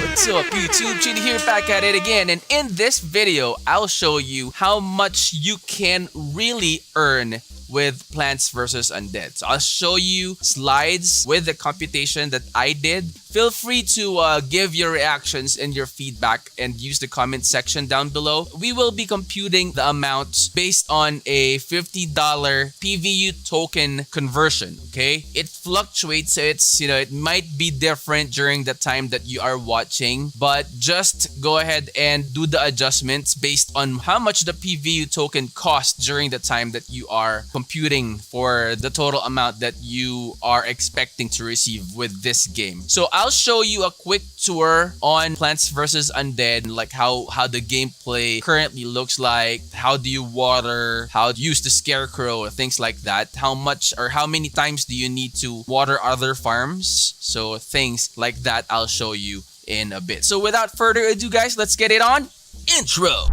What's up YouTube? Chidi here, back at it again, and in this video I'll show you how much you can really earn with Plants vs. Undead. So I'll show you slides with the computation that I did. Feel free to give your reactions and your feedback and use the comment section down below. We will be computing the amount based on a $50 PVU token conversion, okay? It fluctuates, so it might be different during the time that you are watching, but just go ahead and do the adjustments based on how much the PVU token costs during the time that you are computing for the total amount that you are expecting to receive with this game. So I'll show you a quick tour on Plants vs. Undead, like how the gameplay currently looks like, how do you water, how to use the scarecrow, or things like that. How much or how many times do you need to water other farms? So things like that I'll show you in a bit. So without further ado guys, let's get it on. Intro!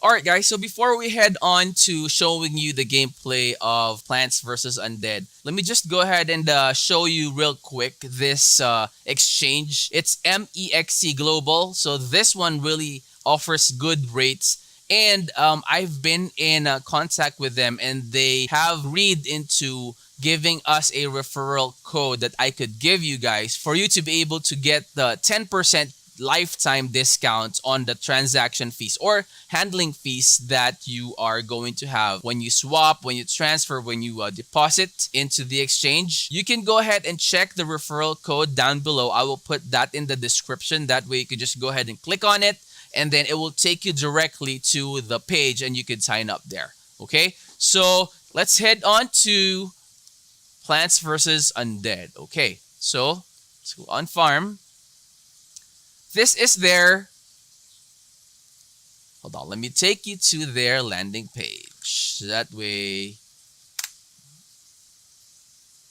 Alright guys, so before we head on to showing you the gameplay of Plants vs. Undead, let me just go ahead and show you real quick this exchange. It's MEXC Global, so this one really offers good rates. And I've been in contact with them, and they have read into giving us a referral code that I could give you guys for you to be able to get the 10% lifetime discount on the transaction fees or handling fees that you are going to have when you swap, when you transfer, when you deposit into the exchange. You can go ahead and check the referral code down below. I will put that in the description. That way you could just go ahead and click on it, and then it will take you directly to the page and you could sign up there. Okay, so let's head on to Plants vs. Undead. Okay, so let's go on farm. This is their, hold on, let me take you to their landing page. That way,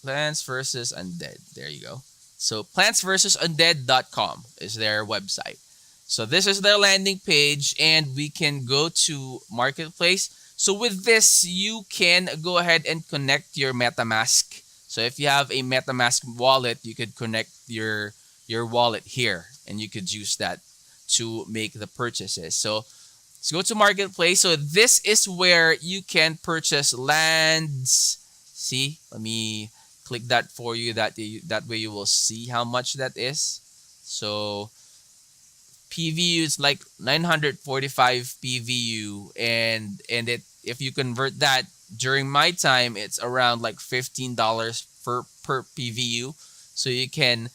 Plants vs. Undead, there you go. So plantsversusundead.com is their website. So this is their landing page, and we can go to Marketplace. So with this, you can go ahead and connect your MetaMask. So if you have a MetaMask wallet, you could connect your wallet here, and you could use that to make the purchases. So let's go to Marketplace. So this is where you can purchase lands. See, let me click that for you. That way you will see how much that is. So PVU is like 945 PVU, and it, if you convert that during my time, it's around like $15 per PVU. So you can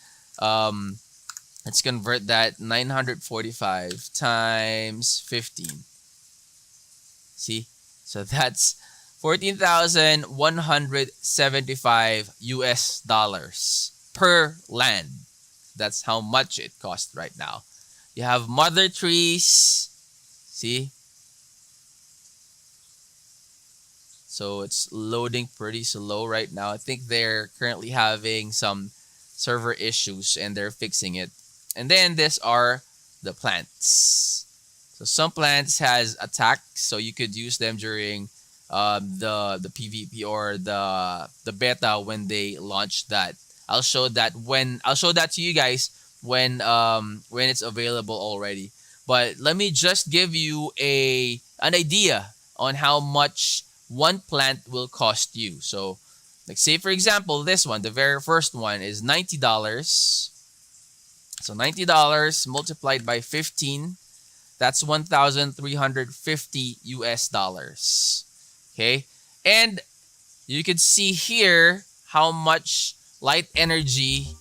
let's convert that 945 times 15. See? So that's 14,175 US dollars per land. That's how much it costs right now. You have mother trees. See? So it's loading pretty slow right now. I think they're currently having some server issues and they're fixing it. And then these are the plants. So some plants has attacks, so you could use them during the PvP or the beta when they launch that. I'll show that to you guys when it's available already. But let me just give you an idea on how much one plant will cost you. So like say for example, this one, the very first one is $90. So $90 multiplied by 15, that's 1,350 US dollars. Okay, and you can see here how much light energy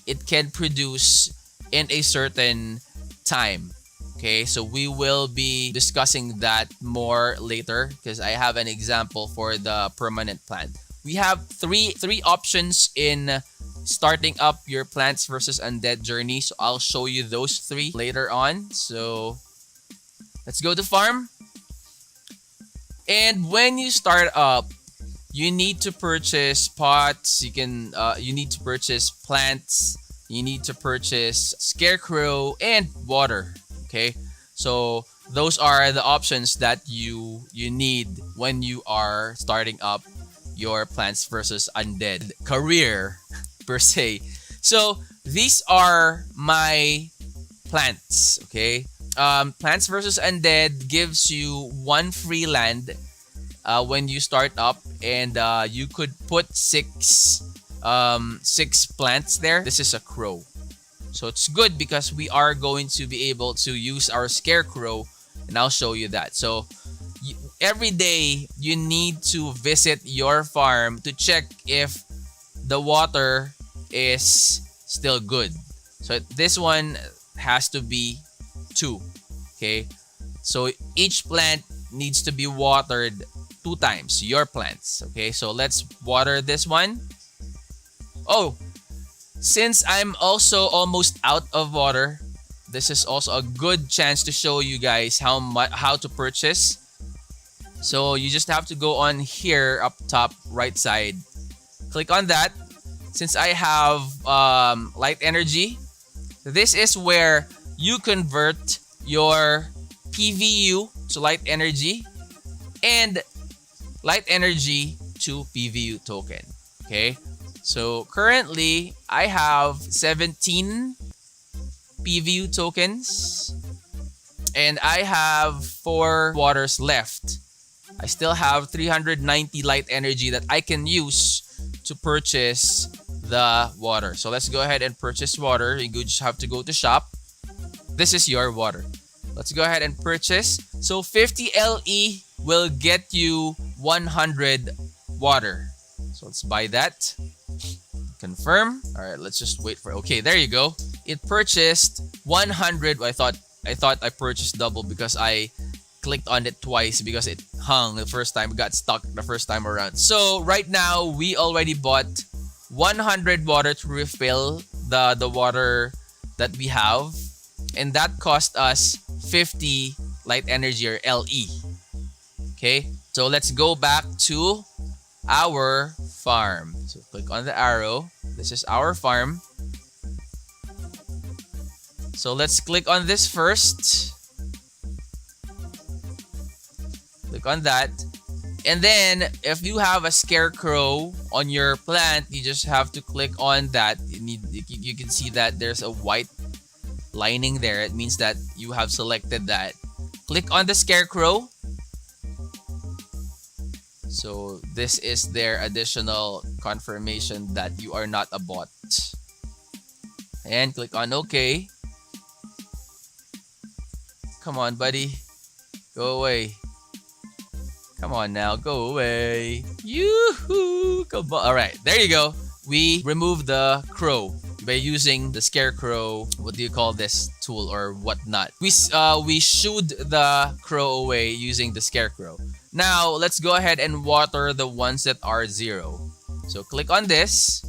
it can produce in a certain time. Okay, so we will be discussing that more later because I have an example for the permanent plant. We have three options in starting up your Plants vs. Undead journey. So I'll show you those three later on. So let's go to farm. And when you start up, you need to purchase pots. You need to purchase plants. You need to purchase scarecrow and water. Okay, so those are the options that you need when you are starting up your Plants vs Undead career per se. So these are my plants. Okay, Plants vs Undead gives you one free land when you start up, and you could put six plants there. This is a crow, so it's good because we are going to be able to use our scarecrow, and I'll show you that. So every day you need to visit your farm to check if the water is still good. So this one has to be 2. Okay, so each plant needs to be watered 2 times, your plants. Okay, so let's water this one. Oh, since I'm also almost out of water, this is also a good chance to show you guys how to purchase. So you just have to go on here up top right side, click on that. Since I have light energy, this is where you convert your PVU to light energy and light energy to PVU token. Okay, so currently I have 17 PVU tokens and I have 4 waters left. I still have 390 light energy that I can use to purchase the water. So let's go ahead and purchase water. You just have to go to shop. This is your water. Let's go ahead and purchase. So 50 LE will get you 100 water. So let's buy that. Confirm. All right, let's just wait for. Okay, there you go. It purchased 100. I thought I purchased double because I clicked on it twice because it hung the first time, got stuck the first time around. So right now we already bought 100 water to refill the water that we have, and that cost us 50 light energy or LE. Okay, so let's go back to our farm. So click on the arrow. This is our farm. So let's click on this first. Click on that. And then if you have a scarecrow on your plant, you just have to click on that. You can see that there's a white lining there. It means that you have selected that. Click on the scarecrow. So this is their additional confirmation that you are not a bot. And click on OK. Come on, buddy. Go away. Come on now, go away. Yoo-hoo! Come on. All right, there you go. We removed the crow by using the scarecrow. What do you call this tool or whatnot? We shooed the crow away using the scarecrow. Now let's go ahead and water the ones that are 0. So click on this.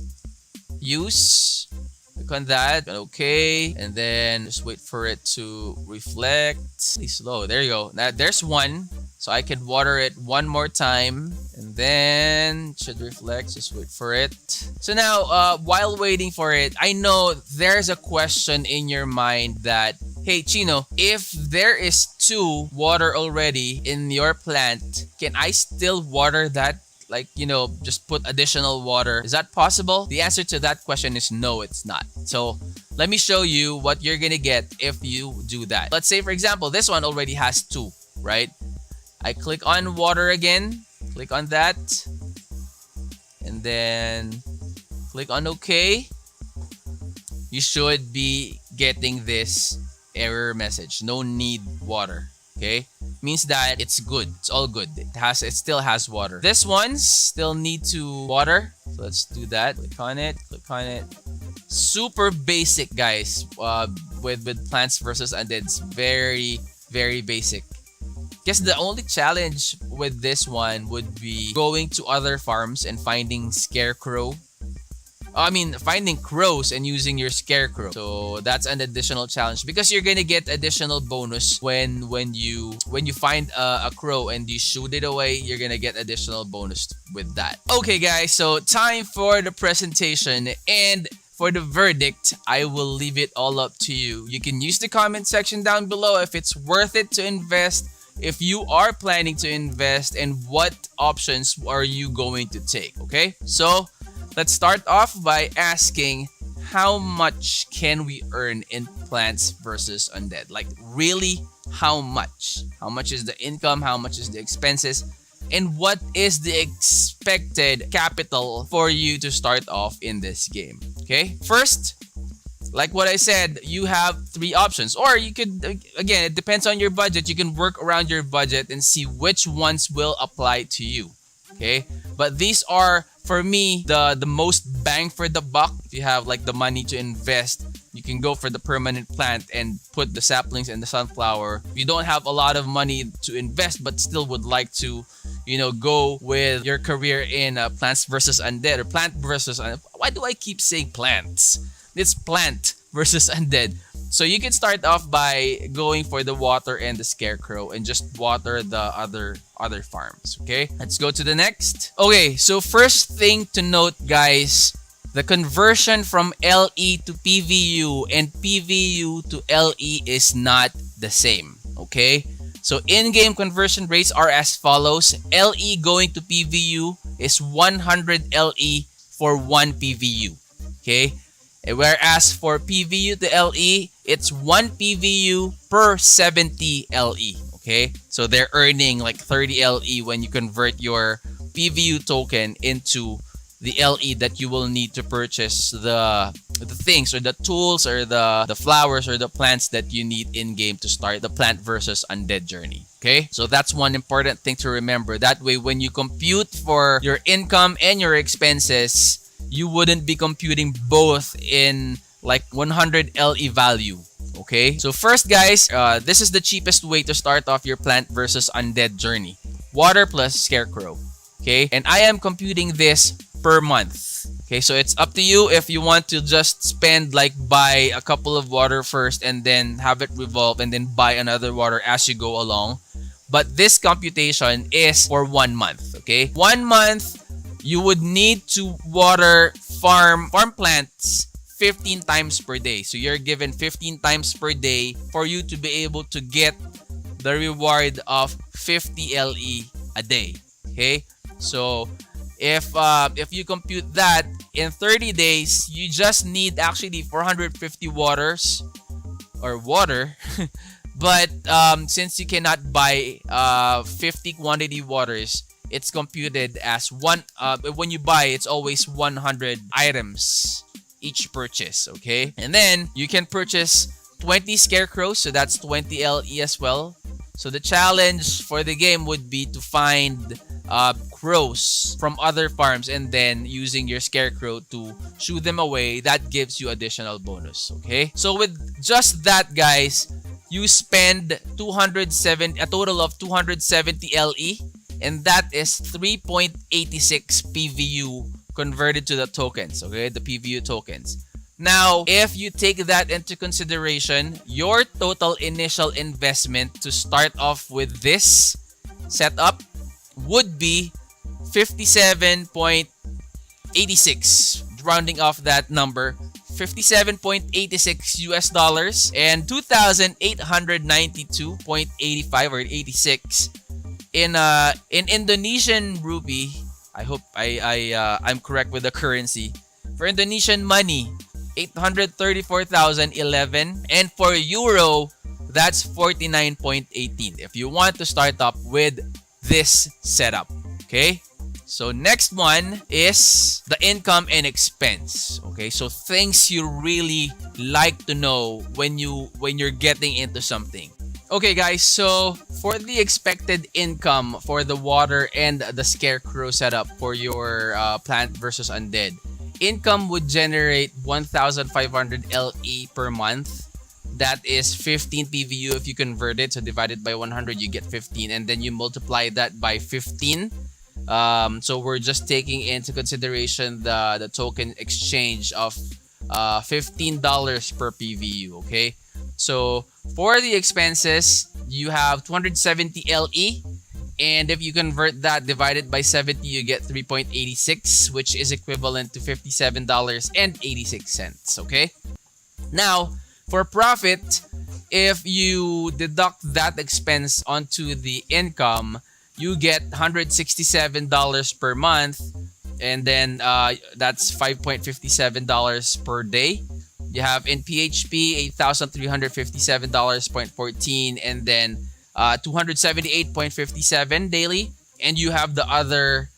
Use. Click on that. Okay, and then just wait for it to reflect. Please slow. There you go. Now there's one. So I can water it one more time and then it should reflect. Just wait for it. So now while waiting for it, I know there's a question in your mind that, hey Chino, if there is 2 water already in your plant, can I still water that? Like, just put additional water. Is that possible? The answer to that question is no, it's not. So let me show you what you're gonna get if you do that. Let's say, for example, this one already has 2, right? I click on water again, click on that, and then click on OK. You should be getting this error message. No need water. Okay, means that it's good. It's all good. It still has water. This one still need to water. So let's do that. Click on it. Click on it. Super basic, guys. With Plants vs Undead, it's very, very basic. Guess the only challenge with this one would be going to other farms and finding finding crows and using your scarecrow. So that's an additional challenge because you're gonna get additional bonus when you find a crow and you shoot it away. You're gonna get additional bonus with that. Okay, guys. So time for the presentation, and for the verdict, I will leave it all up to you. You can use the comment section down below if it's worth it to invest, if you are planning to invest, and what options are you going to take, okay? So let's start off by asking, how much can we earn in Plants versus Undead? Like, really, how much? How much is the income? How much is the expenses? And what is the expected capital for you to start off in this game? Okay, first, like what I said, you have 3 options, or you could, again, it depends on your budget. You can work around your budget and see which ones will apply to you. Okay, but these are, for me, the most bang for the buck. If you have like the money to invest, you can go for the permanent plant and put the saplings and the sunflower. If you don't have a lot of money to invest but still would like to, go with your career in Plants versus Undead, or Plant versus why do I keep saying plants? It's Plant versus Undead. So you can start off by going for the water and the scarecrow and just water the other farms. Okay, let's go to the next. Okay, so first thing to note, guys, the conversion from LE to PVU and PVU to LE is not the same. Okay, so in-game conversion rates are as follows. LE going to PVU is 100 LE for 1 PVU. Okay, whereas for PVU to LE, it's 1 PVU per 70 LE. Okay, so they're earning like 30 LE when you convert your PVU token into the LE that you will need to purchase the things, or the tools, or the flowers, or the plants that you need in game to start the Plant versus Undead journey. Okay, so that's one important thing to remember. That way, when you compute for your income and your expenses, you wouldn't be computing both in like 100 LE value. Okay, so first, guys, this is the cheapest way to start off your Plant versus Undead journey. Water plus scarecrow. Okay, and I am computing this per month. Okay, so it's up to you if you want to just spend, like, buy a couple of water first and then have it revolve and then buy another water as you go along. But this computation is for 1 month. Okay, 1 month, you would need to water farm plants 15 times per day. So you're given 15 times per day for you to be able to get the reward of 50 LE a day. Okay, so if you compute that in 30 days, you just need actually 450 waters or water. But since you cannot buy 50 quantity waters, it's computed as one. When you buy, it's always 100 items each purchase. Okay, and then you can purchase 20 scarecrows, so that's 20 LE as well. So the challenge for the game would be to find crows from other farms, and then using your scarecrow to shoo them away. That gives you additional bonus. Okay, so with just that, guys, you spend a total of 270 LE, and that is 3.86 PVU converted to the tokens. Okay, the PVU tokens. Now, if you take that into consideration, your total initial investment to start off with this setup would be 57.86, rounding off that number, 57.86 US dollars, and 2,892.85 or 86 in Indonesian rupee. I hope I'm correct with the currency. For Indonesian money, 834,011, and for euro, that's 49.18 if you want to start up with this setup. Okay, so next one is the income and expense. Okay, so things you really like to know when you're getting into something. Okay, guys, so for the expected income for the water and the scarecrow setup for your Plant versus Undead, income would generate 1,500 LE per month. That is 15 PVU if you convert it. So divided by 100, you get 15, and then you multiply that by 15. So we're just taking into consideration the token exchange of $15 per PVU. Okay, so for the expenses, you have 270 LE, And if you convert that divided by 70, you get 3.86, which is equivalent to $57.86. Okay? Now, for profit, if you deduct that expense onto the income, you get $167 per month, and then that's $5.57 per day. You have in PHP $8,357.14, and then 278.57 daily, and you have the other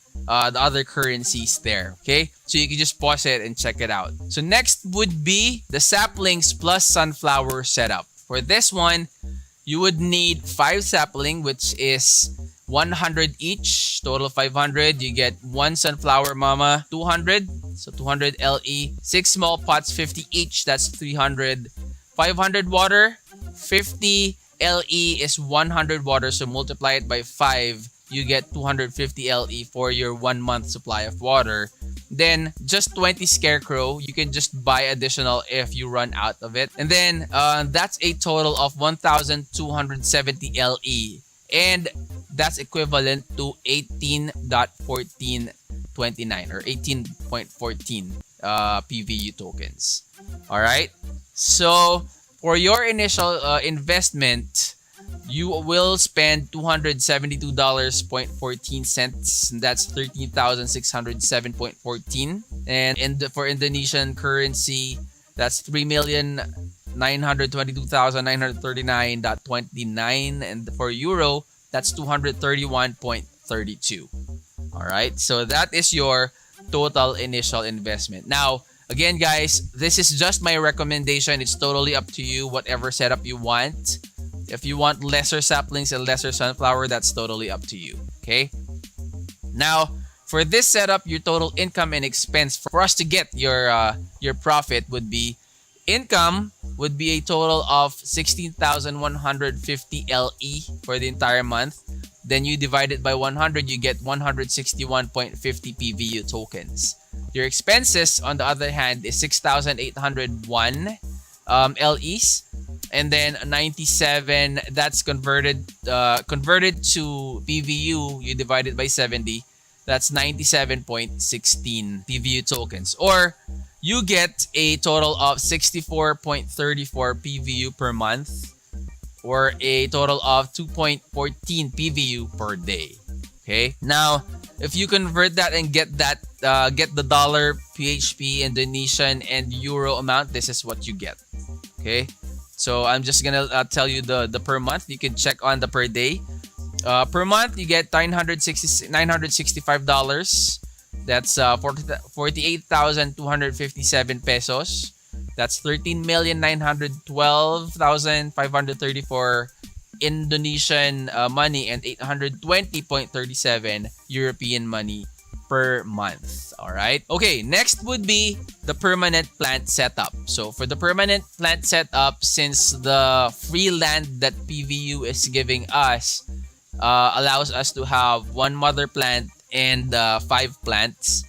currencies there. Okay, so you can just pause it and check it out. So next would be the saplings plus sunflower setup. For this one, you would need 5 sapling, which is 100 each, total 500. You get 1 sunflower mama, 200, so 200 LE. 6 small pots, 50 each, that's 300. 500 water, 50 LE is 100 water, so multiply it by 5, you get 250 LE for your 1 month supply of water. Then just 20 scarecrow, you can just buy additional if you run out of it. And then that's a total of 1,270 LE, and that's equivalent to 18.1429 or 18.14 PVU tokens. All right, so for your initial investment, you will spend $272.14. That's 13,607.14. And for Indonesian currency, that's 3,922,939.29. And for euro, that's 231.32. All right, so that is your total initial investment. Now, again, guys, this is just my recommendation. It's totally up to you, whatever setup you want. If you want lesser saplings and lesser sunflower, that's totally up to you. Okay? Now, for this setup, your total income and expense for us to get your profit would be, income would be a total of 16,150 LE for the entire month. Then you divide it by 100, you get 161.50 PVU tokens. Your expenses, on the other hand, is 6,801 LEs. And then 97, that's converted to PVU, you divide it by 70, that's 97.16 PVU tokens. Or you get a total of 64.34 PVU per month, or a total of 2.14 PVU per day. Okay, now if you convert that and get that get the dollar, PHP, Indonesian, and euro amount, this is what you get. Okay, so I'm just gonna tell you the per month. You can check on the per day. Per month, you get $965. That's 48,257 pesos. That's 13,912,534 Indonesian money, and 820.37 European money per month. All right. Okay, next would be the permanent plant setup. So for the permanent plant setup, since the free land that PVU is giving us allows us to have 1 mother plant and 5 plants,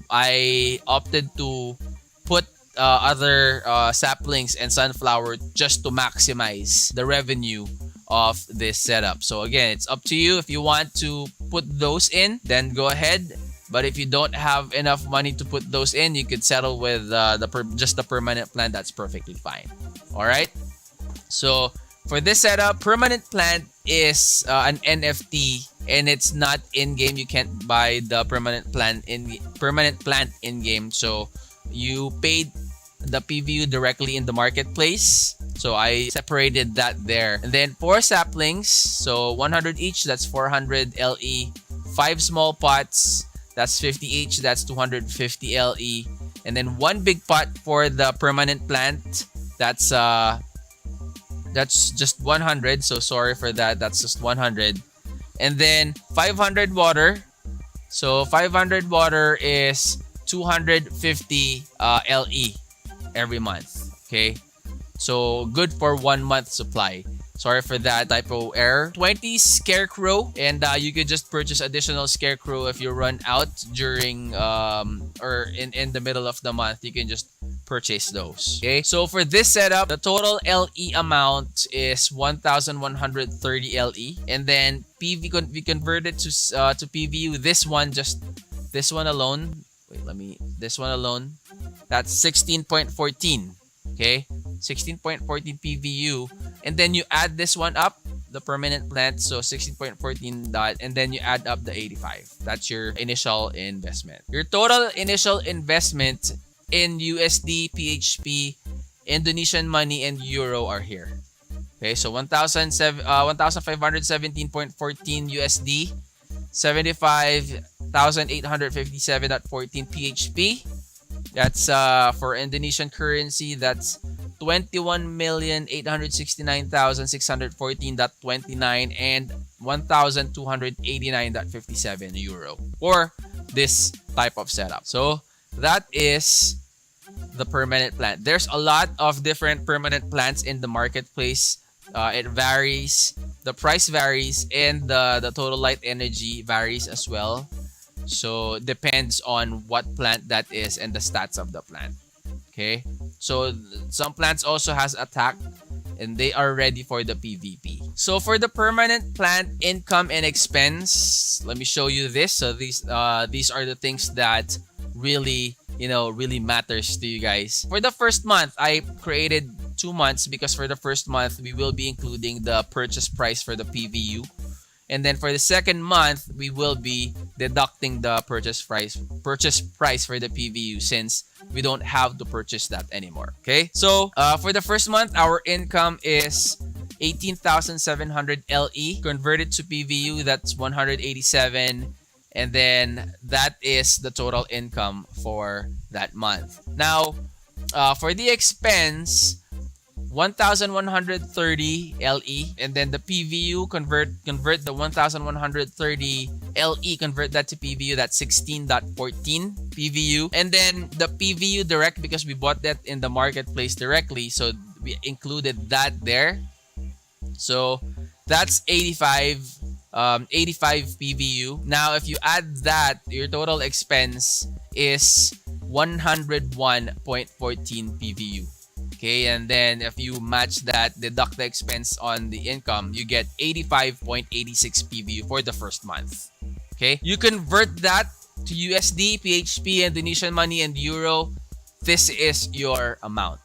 I opted to put other saplings and sunflower just to maximize the revenue of this setup. So again, it's up to you. If you want to put those in, then go ahead. But if you don't have enough money to put those in, you could settle with just the permanent plant. That's perfectly fine. All right. So for this setup, permanent plant is an NFT, and it's not in game. You can't buy the permanent plant in game. So you paid the PVU directly in the marketplace. So I separated that there. And then 4 saplings, so 100 each, that's 400 LE. 5 small pots, that's 50 each, that's 250 LE. And then 1 big pot for the permanent plant, that's just 100. So sorry for that, that's just 100. And then 500 water. So 500 water is 250 LE every month. Okay, so good for 1 month supply. Sorry for that typo error. 20 scarecrow, and you could just purchase additional scarecrow if you run out during or in the middle of the month. You can just purchase those. Okay, so for this setup, the total LE amount is 1,130 LE, and then we converted to PVU. This one alone. Wait, this one alone. That's 16.14. Okay, 16.14 PVU, and then you add this one up, the permanent plant, so 16.14 dot, and then you add up the 85. That's your initial investment. Your total initial investment in USD, PHP, Indonesian money, and euro are here. Okay, so 1,517.14 USD, 75,857.14 PHP. That's for Indonesian currency, that's 21,869,614.29 and 1,289.57 euro for this type of setup. So that is the permanent plant. There's a lot of different permanent plants in the marketplace. It varies, the price varies, and the total light energy varies as well. So it depends on what plant that is and the stats of the plant. Okay, so some plants also has attack, and they are ready for the PvP. So for the permanent plant income and expense, let me show you this. So these are the things that really matters to you guys. For the first month, I created 2 months because for the first month we will be including the purchase price for the PVU. And then for the second month, we will be deducting the purchase price for the PVU, since we don't have to purchase that anymore. Okay, so for the first month, our income is 18,700 LE. Converted to PVU, that's 187. And then that is the total income for that month. Now, for the expense, 1,130 LE, and then the PVU, convert the 1,130 LE, convert that to PVU, that's 16.14 PVU. And then the PVU direct, because we bought that in the marketplace directly, so we included that there. So that's 85 PVU. Now if you add that, your total expense is 101.14 PVU. Okay, and then if you match that, deduct the expense on the income, you get 85.86 PVU for the first month. Okay, you convert that to USD, PHP, Indonesian money, and euro. This is your amount.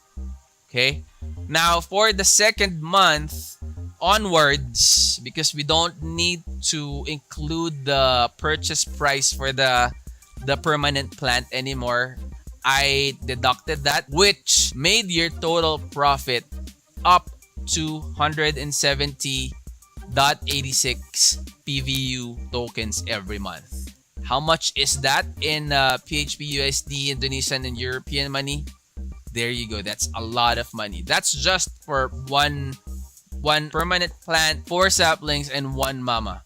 Okay, now for the second month onwards, because we don't need to include the purchase price for the permanent plant anymore, I deducted that, which made your total profit up to 170.86 PVU tokens every month. How much is that in PHP, USD, Indonesian, and European money? There you go. That's a lot of money. That's just for one permanent plant, 4 saplings, and 1 mama.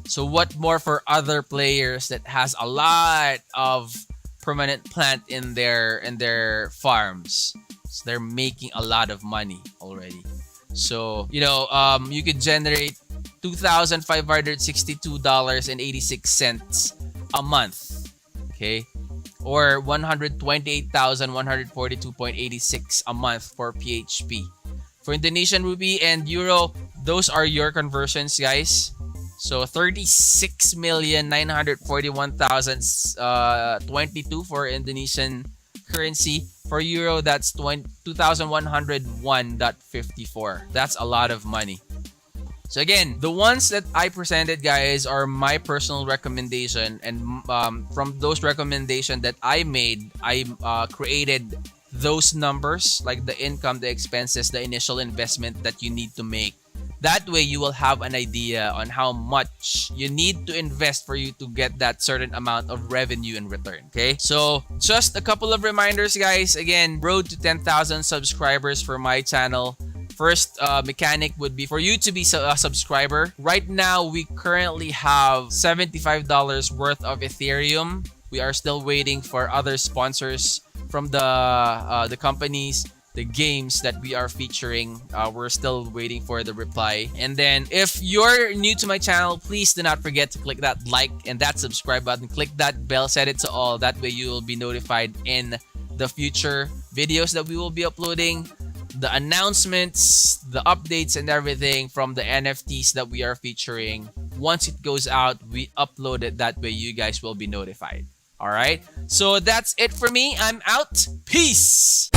So what more for other players that has a lot of permanent plant in their farms? So they're making a lot of money already. So you could generate $2,562.86 a month. Okay, or 128,142.86 a month for PHP. For Indonesian rupee and euro, those are your conversions, guys. So 36,941,022 for Indonesian currency. For euro, that's 2,101.54. That's a lot of money. So again, the ones that I presented, guys, are my personal recommendation, and from those recommendations that I made, I created those numbers, like the income, the expenses, the initial investment that you need to make. That way, you will have an idea on how much you need to invest for you to get that certain amount of revenue in return. Okay, so just a couple of reminders, guys. Again, road to 10,000 subscribers for my channel. First mechanic would be for you to be a subscriber. Right now, we currently have $75 worth of Ethereum. We are still waiting for other sponsors from the companies. the games that we are featuring. We're still waiting for the reply. And then if you're new to my channel, please do not forget to click that like and that subscribe button. Click that bell, set it to all. That way you will be notified in the future videos that we will be uploading, the announcements, the updates, and everything from the NFTs that we are featuring. Once it goes out, we upload it. That way you guys will be notified. All right. So that's it for me. I'm out. Peace.